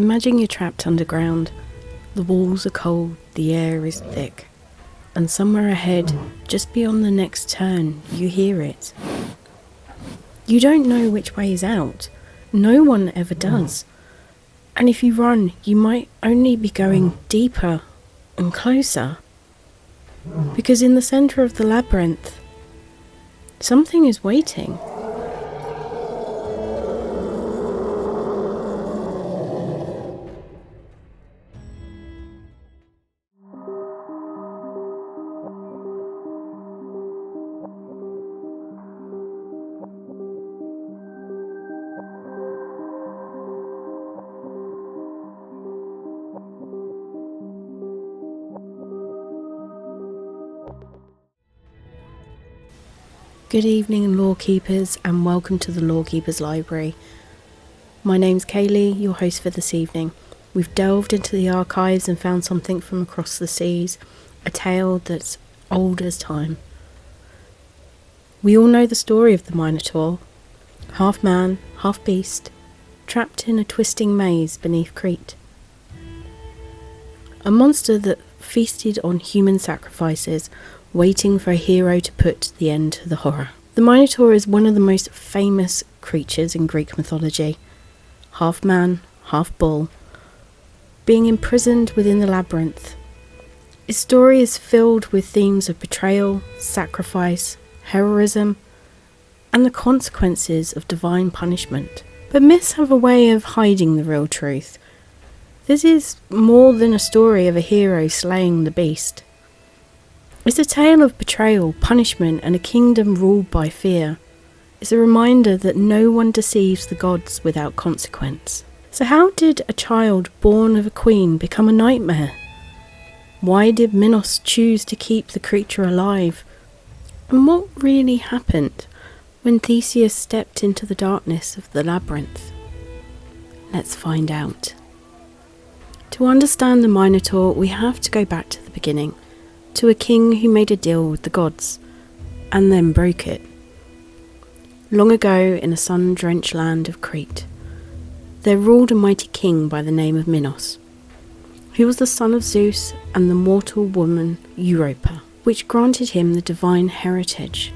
Imagine you're trapped underground. The walls are cold, the air is thick, and somewhere ahead, just beyond the next turn, you hear it. You don't know which way is out. No one ever does. And if you run, you might only be going deeper and closer. Because in the centre of the labyrinth, something is waiting. Good evening, Lorekeepers, and welcome to the Lorekeepers Library. My name's Kaylee, your host for this evening. We've delved into the archives and found something from across the seas, a tale that's old as time. We all know the story of the Minotaur, half man, half beast, trapped in a twisting maze beneath Crete. A monster that feasted on human sacrifices, waiting for a hero to put the end to the horror. The Minotaur is one of the most famous creatures in Greek mythology. Half man, half bull, being imprisoned within the labyrinth. Its story is filled with themes of betrayal, sacrifice, heroism, and the consequences of divine punishment. But myths have a way of hiding the real truth. This is more than a story of a hero slaying the beast. It's a tale of betrayal, punishment, and a kingdom ruled by fear. It's a reminder that no one deceives the gods without consequence. So how did a child born of a queen become a nightmare? Why did Minos choose to keep the creature alive? And what really happened when Theseus stepped into the darkness of the labyrinth? Let's find out. To understand the Minotaur, we have to go back to the beginning, to a king who made a deal with the gods, and then broke it. Long ago, in a sun-drenched land of Crete, there ruled a mighty king by the name of Minos. He was the son of Zeus and the mortal woman Europa, which granted him the divine heritage.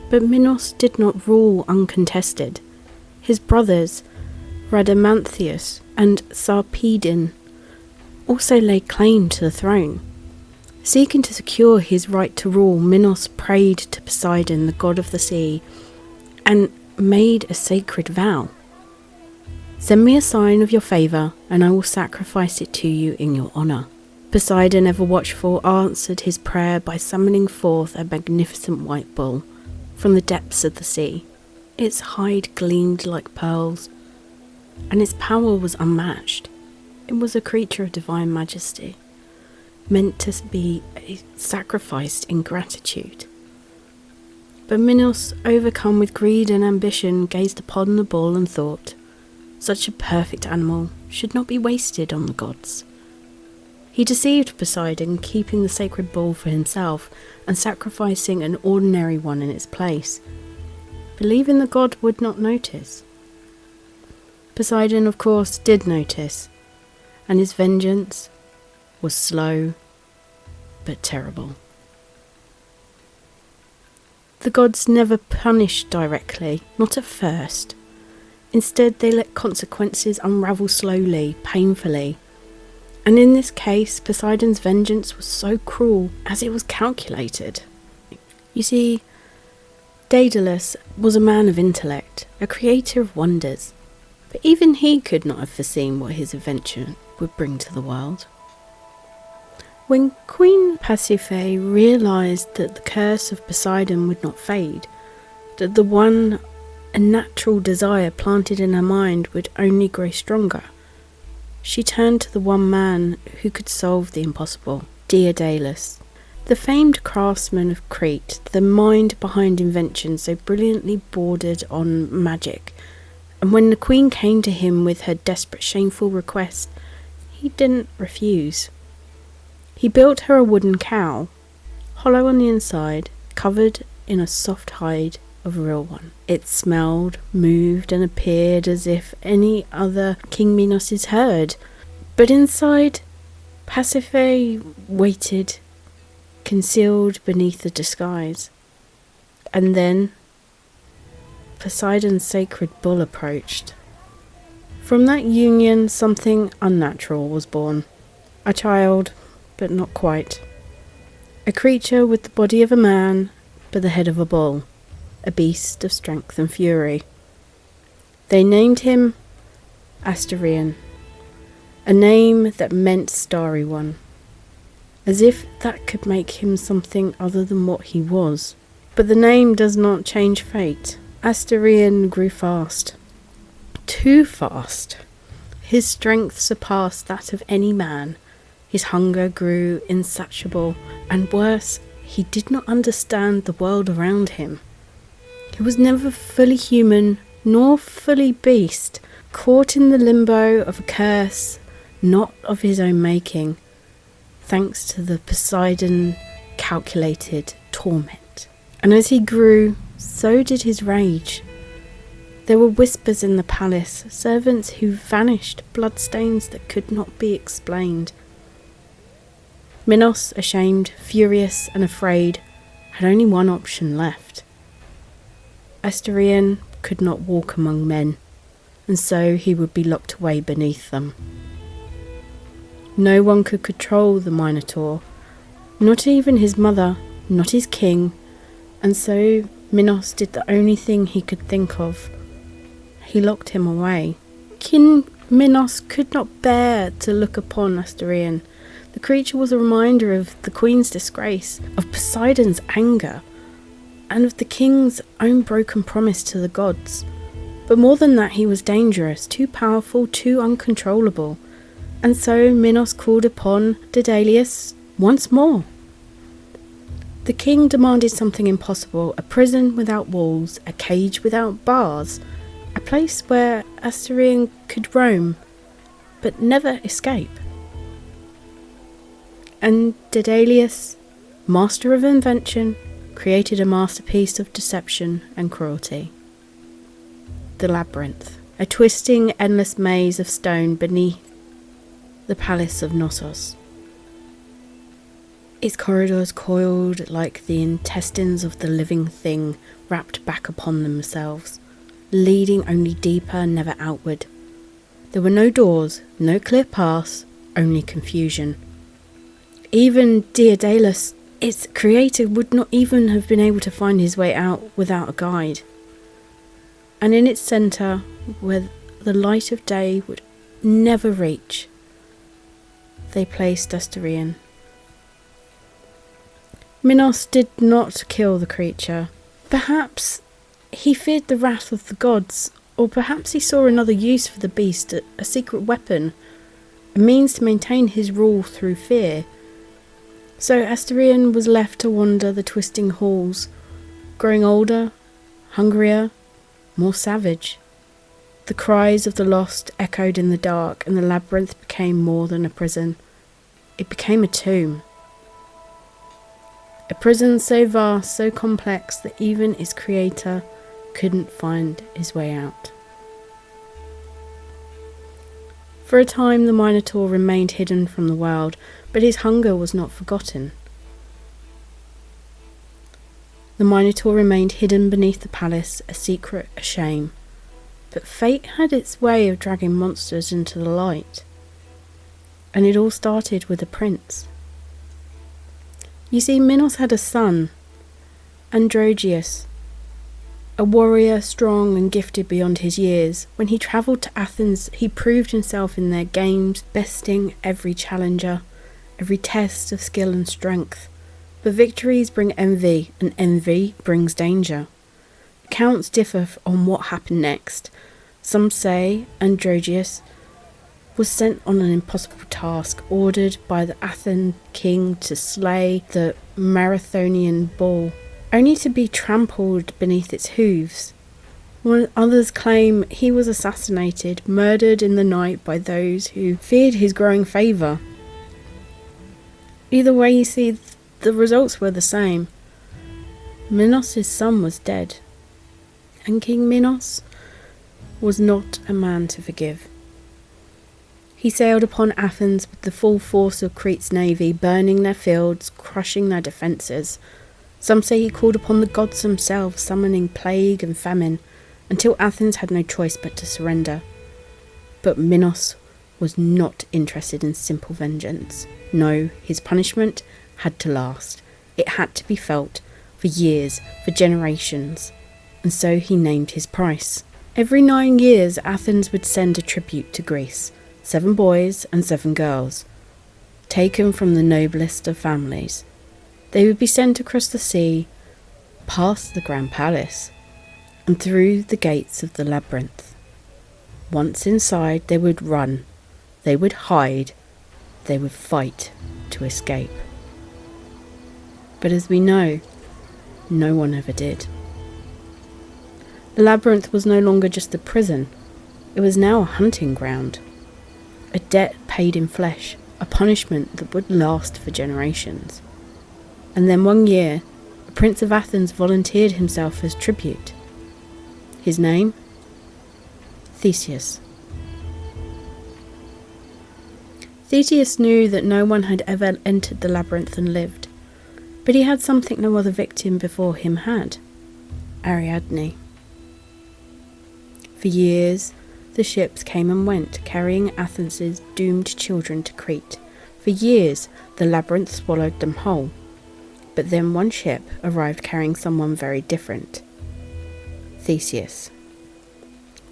But Minos did not rule uncontested. His brothers, Rhadamanthus and Sarpedon, also laid claim to the throne. Seeking to secure his right to rule, Minos prayed to Poseidon, the god of the sea, and made a sacred vow. Send me a sign of your favour, and I will sacrifice it to you in your honour. Poseidon, ever watchful, answered his prayer by summoning forth a magnificent white bull from the depths of the sea. Its hide gleamed like pearls, and its power was unmatched. It was a creature of divine majesty, meant to be sacrificed in gratitude. But Minos, overcome with greed and ambition, gazed upon the bull and thought, such a perfect animal should not be wasted on the gods. He deceived Poseidon, keeping the sacred bull for himself and sacrificing an ordinary one in its place, believing the god would not notice. Poseidon, of course, did notice, and his vengeance was slow but terrible. The gods never punished directly, not at first. Instead, they let consequences unravel slowly, painfully. And in this case, Poseidon's vengeance was so cruel as it was calculated. You see, Daedalus was a man of intellect, a creator of wonders, but even he could not have foreseen what his adventure would bring to the world. When Queen Pasiphaë realised that the curse of Poseidon would not fade, that the one unnatural desire planted in her mind would only grow stronger, she turned to the one man who could solve the impossible, Daedalus, the famed craftsman of Crete, the mind behind inventions so brilliantly bordered on magic. And when the queen came to him with her desperate, shameful request, he didn't refuse. He built her a wooden cow, hollow on the inside, covered in a soft hide of a real one. It smelled, moved, and appeared as if any other King Minos' herd. But inside, Pasiphaë waited, concealed beneath the disguise. And then Poseidon's sacred bull approached. From that union, something unnatural was born. A child, but not quite. A creature with the body of a man, but the head of a bull. A beast of strength and fury. They named him Asterion, a name that meant starry one, as if that could make him something other than what he was. But the name does not change fate. Asterion grew fast. Too fast. His strength surpassed that of any man. His hunger grew insatiable, and worse, he did not understand the world around him. He was never fully human, nor fully beast, caught in the limbo of a curse, not of his own making, thanks to the Poseidon-calculated torment. And as he grew, so did his rage. There were whispers in the palace, servants who vanished, bloodstains that could not be explained. Minos, ashamed, furious, and afraid, had only one option left. Asterion could not walk among men, and so he would be locked away beneath them. No one could control the Minotaur, not even his mother, not his king, and so Minos did the only thing he could think of. He locked him away. King Minos could not bear to look upon Asterion. The creature was a reminder of the queen's disgrace, of Poseidon's anger, and of the king's own broken promise to the gods. But more than that, he was dangerous, too powerful, too uncontrollable. And so Minos called upon Daedalus once more. The king demanded something impossible, a prison without walls, a cage without bars, a place where Asterion could roam, but never escape. And Daedalus, master of invention, created a masterpiece of deception and cruelty. The Labyrinth, a twisting, endless maze of stone beneath the palace of Knossos. Its corridors coiled like the intestines of the living thing wrapped back upon themselves, leading only deeper, never outward. There were no doors, no clear paths, only confusion. Even Daedalus, its creator, would not even have been able to find his way out without a guide. And in its centre, where the light of day would never reach, they placed Asterion. Minos did not kill the creature. Perhaps he feared the wrath of the gods, or perhaps he saw another use for the beast, a secret weapon, a means to maintain his rule through fear. So Asterion was left to wander the twisting halls, growing older, hungrier, more savage. The cries of the lost echoed in the dark, and the labyrinth became more than a prison. It became a tomb. A prison so vast, so complex, that even its creator couldn't find his way out. For a time the Minotaur remained hidden from the world, but his hunger was not forgotten. The Minotaur remained hidden beneath the palace, a secret, a shame. But fate had its way of dragging monsters into the light. And it all started with a prince. You see, Minos had a son, Androgeus, a warrior strong and gifted beyond his years. When he travelled to Athens, he proved himself in their games, besting every challenger, every test of skill and strength. But victories bring envy, and envy brings danger. Accounts differ on what happened next. Some say Androgeus was sent on an impossible task, ordered by the Athenian king to slay the Marathonian bull, only to be trampled beneath its hooves. While others claim he was assassinated, murdered in the night by those who feared his growing favour. Either way, you see, the results were the same. Minos' son was dead, and King Minos was not a man to forgive. He sailed upon Athens with the full force of Crete's navy, burning their fields, crushing their defences. Some say he called upon the gods themselves, summoning plague and famine, until Athens had no choice but to surrender. But Minos was not interested in simple vengeance. No, his punishment had to last. It had to be felt for years, for generations. And so he named his price. Every 9 years, Athens would send a tribute to Greece. 7 boys and 7 girls, taken from the noblest of families. They would be sent across the sea, past the Grand Palace, and through the gates of the Labyrinth. Once inside, they would run, they would hide, they would fight to escape. But as we know, no one ever did. The Labyrinth was no longer just a prison, it was now a hunting ground. A debt paid in flesh, a punishment that would last for generations. And then one year, a prince of Athens volunteered himself as tribute. His name? Theseus. Theseus knew that no one had ever entered the labyrinth and lived, but he had something no other victim before him had: Ariadne. For years, the ships came and went, carrying Athens' doomed children to Crete. For years, the labyrinth swallowed them whole. But then one ship arrived carrying someone very different. Theseus.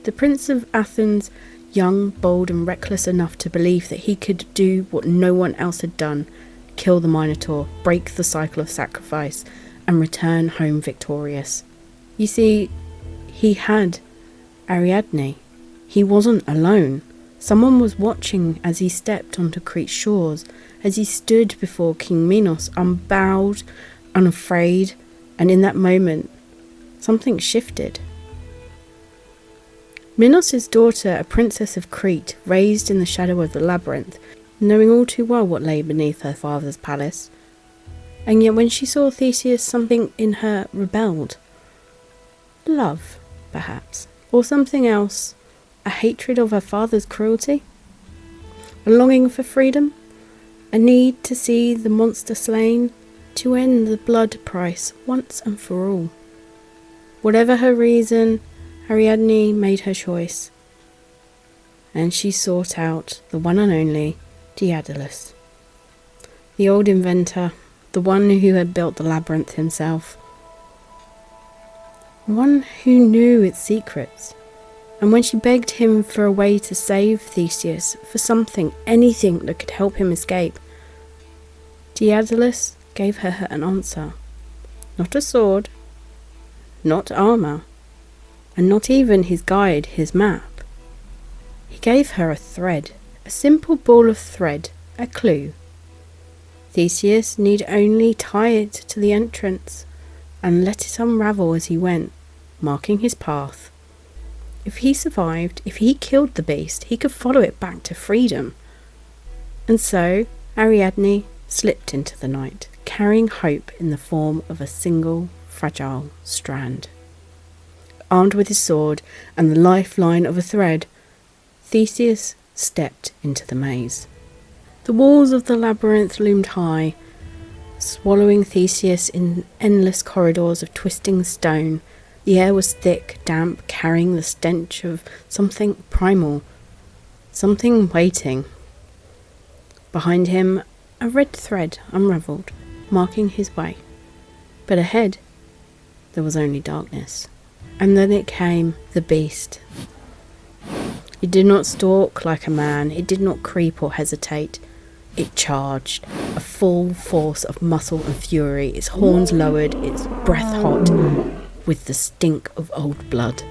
The Prince of Athens, young, bold and reckless enough to believe that he could do what no one else had done, kill the Minotaur, break the cycle of sacrifice, and return home victorious. You see, he had Ariadne. He wasn't alone. Someone was watching as he stepped onto Crete's shores, as he stood before King Minos, unbowed, unafraid, and in that moment, something shifted. Minos' daughter, a princess of Crete, raised in the shadow of the labyrinth, knowing all too well what lay beneath her father's palace. And yet when she saw Theseus, something in her rebelled. Love, perhaps, or something else. A hatred of her father's cruelty? A longing for freedom? A need to see the monster slain? To end the blood price once and for all? Whatever her reason, Ariadne made her choice. And she sought out the one and only Daedalus. The old inventor, the one who had built the labyrinth himself. One who knew its secrets. And when she begged him for a way to save Theseus, for something, anything that could help him escape, Daedalus gave her an answer. Not a sword, not armour, and not even his guide, his map. He gave her a thread, a simple ball of thread, a clue. Theseus need only tie it to the entrance and let it unravel as he went, marking his path. If he survived, if he killed the beast, he could follow it back to freedom. And so Ariadne slipped into the night, carrying hope in the form of a single fragile strand. Armed with his sword and the lifeline of a thread, Theseus stepped into the maze. The walls of the labyrinth loomed high, swallowing Theseus in endless corridors of twisting stone. The air was thick, damp, carrying the stench of something primal, something waiting. Behind him, a red thread unravelled, marking his way. But ahead, there was only darkness. And then it came, the beast. It did not stalk like a man, it did not creep or hesitate. It charged, a full force of muscle and fury, its horns lowered, its breath hot, with the stink of old blood.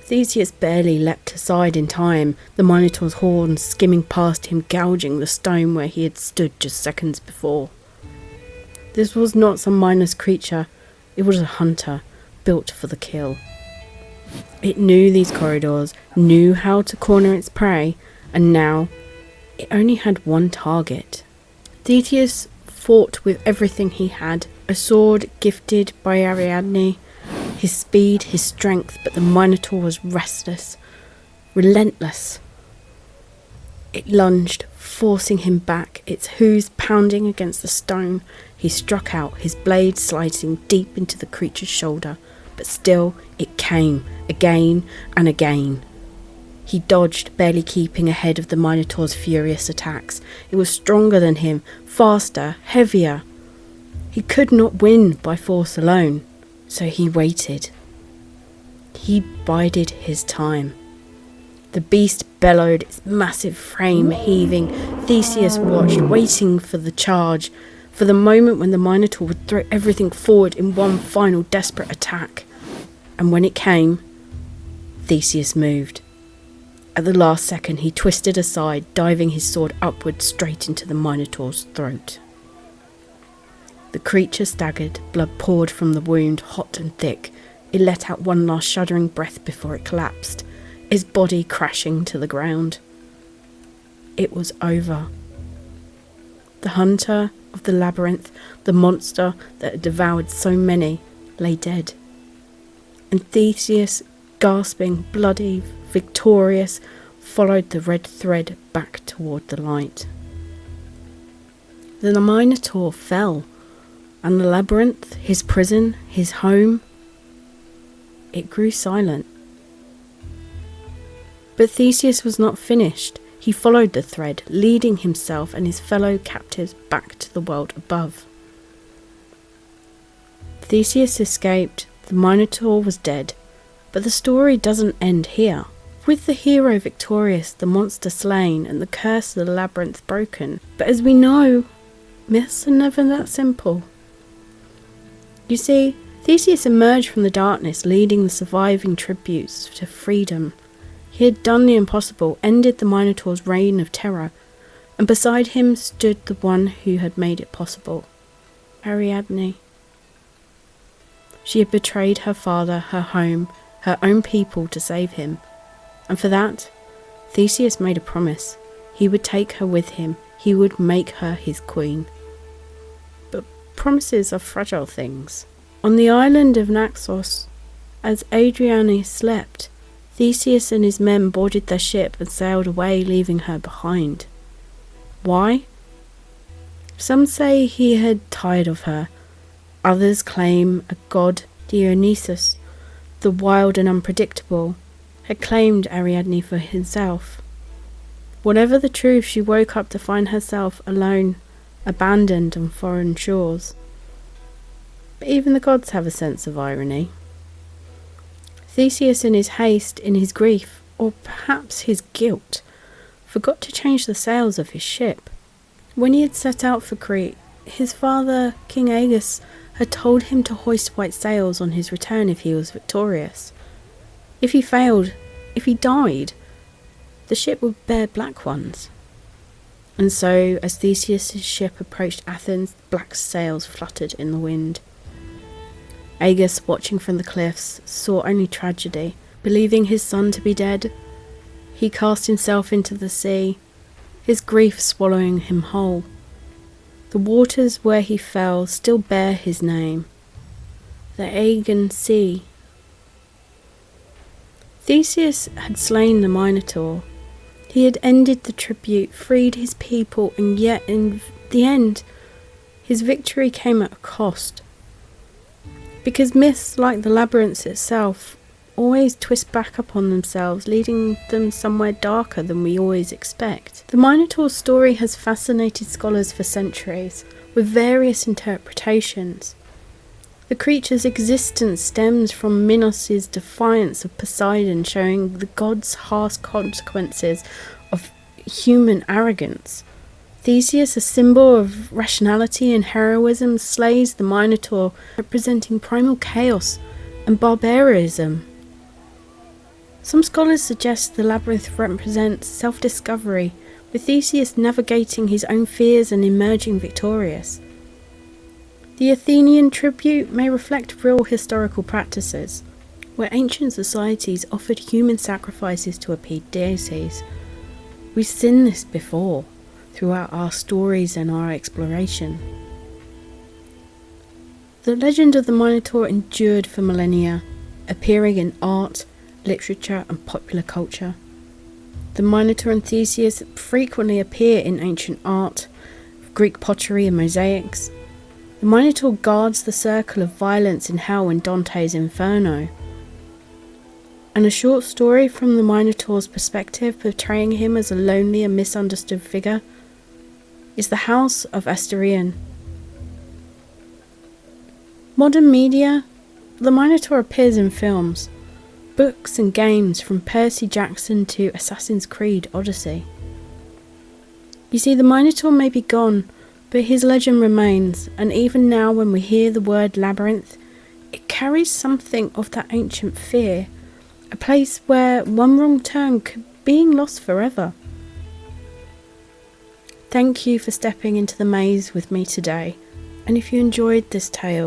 Theseus barely leapt aside in time, the Minotaur's horns skimming past him, gouging the stone where he had stood just seconds before. This was not some mindless creature, it was a hunter, built for the kill. It knew these corridors, knew how to corner its prey, and now it only had one target. Theseus fought with everything he had, a sword gifted by Ariadne, his speed, his strength, but the Minotaur was restless, relentless. It lunged, forcing him back, its hooves pounding against the stone. He struck out, his blade slicing deep into the creature's shoulder, but still it came, again and again. He dodged, barely keeping ahead of the Minotaur's furious attacks. It was stronger than him, faster, heavier. He could not win by force alone, so he waited. He bided his time. The beast bellowed, its massive frame heaving. Theseus watched, waiting for the charge, for the moment when the Minotaur would throw everything forward in one final desperate attack. And when it came, Theseus moved. At the last second, he twisted aside, diving his sword upward straight into the Minotaur's throat. The creature staggered, blood poured from the wound, hot and thick. It let out one last shuddering breath before it collapsed, its body crashing to the ground. It was over. The hunter of the labyrinth, the monster that had devoured so many, lay dead. And Theseus, gasping, bloody, victorious, followed the red thread back toward the light. Then the Minotaur fell, and the labyrinth, his prison, his home, it grew silent. But Theseus was not finished. He followed the thread, leading himself and his fellow captives back to the world above. Theseus escaped, the Minotaur was dead, but the story doesn't end here. With the hero victorious, the monster slain, and the curse of the labyrinth broken. But as we know, myths are never that simple. You see, Theseus emerged from the darkness, leading the surviving tributes to freedom. He had done the impossible, ended the Minotaur's reign of terror, and beside him stood the one who had made it possible, Ariadne. She had betrayed her father, her home, her own people to save him, and for that, Theseus made a promise. He would take her with him, he would make her his queen. But promises are fragile things. On the island of Naxos, as Ariadne slept, Theseus and his men boarded their ship and sailed away, leaving her behind. Why? Some say he had tired of her. Others claim a god, Dionysus, the wild and unpredictable, had claimed Ariadne for himself. Whatever the truth, she woke up to find herself alone, abandoned on foreign shores. But even the gods have a sense of irony. Theseus, in his haste, in his grief, or perhaps his guilt, forgot to change the sails of his ship. When he had set out for Crete, his father, King Aegeus, had told him to hoist white sails on his return if he was victorious. If he failed, if he died, the ship would bear black ones. And so, as Theseus' ship approached Athens, black sails fluttered in the wind. Aegeus, watching from the cliffs, saw only tragedy. Believing his son to be dead, he cast himself into the sea, his grief swallowing him whole. The waters where he fell still bear his name, the Aegean Sea. Theseus had slain the Minotaur. He had ended the tribute, freed his people, and yet in the end, his victory came at a cost. Because myths, like the labyrinth itself, always twist back upon themselves, leading them somewhere darker than we always expect. The Minotaur's story has fascinated scholars for centuries, with various interpretations. The creature's existence stems from Minos' defiance of Poseidon, showing the gods' harsh consequences of human arrogance. Theseus, a symbol of rationality and heroism, slays the Minotaur, representing primal chaos and barbarism. Some scholars suggest the labyrinth represents self-discovery, with Theseus navigating his own fears and emerging victorious. The Athenian tribute may reflect real historical practices, where ancient societies offered human sacrifices to appease deities. We've seen this before, throughout our stories and our exploration. The legend of the Minotaur endured for millennia, appearing in art, literature and popular culture. The Minotaur and Theseus frequently appear in ancient art, Greek pottery and mosaics. The Minotaur guards the circle of violence in hell in Dante's Inferno. And a short story from the Minotaur's perspective, portraying him as a lonely and misunderstood figure, is The House of Asterion. Modern media, the Minotaur appears in films, books and games from Percy Jackson to Assassin's Creed Odyssey. You see, the Minotaur may be gone, but his legend remains, and even now when we hear the word Labyrinth, it carries something of that ancient fear, a place where one wrong turn could be lost forever. Thank you for stepping into the maze with me today, and if you enjoyed this tale,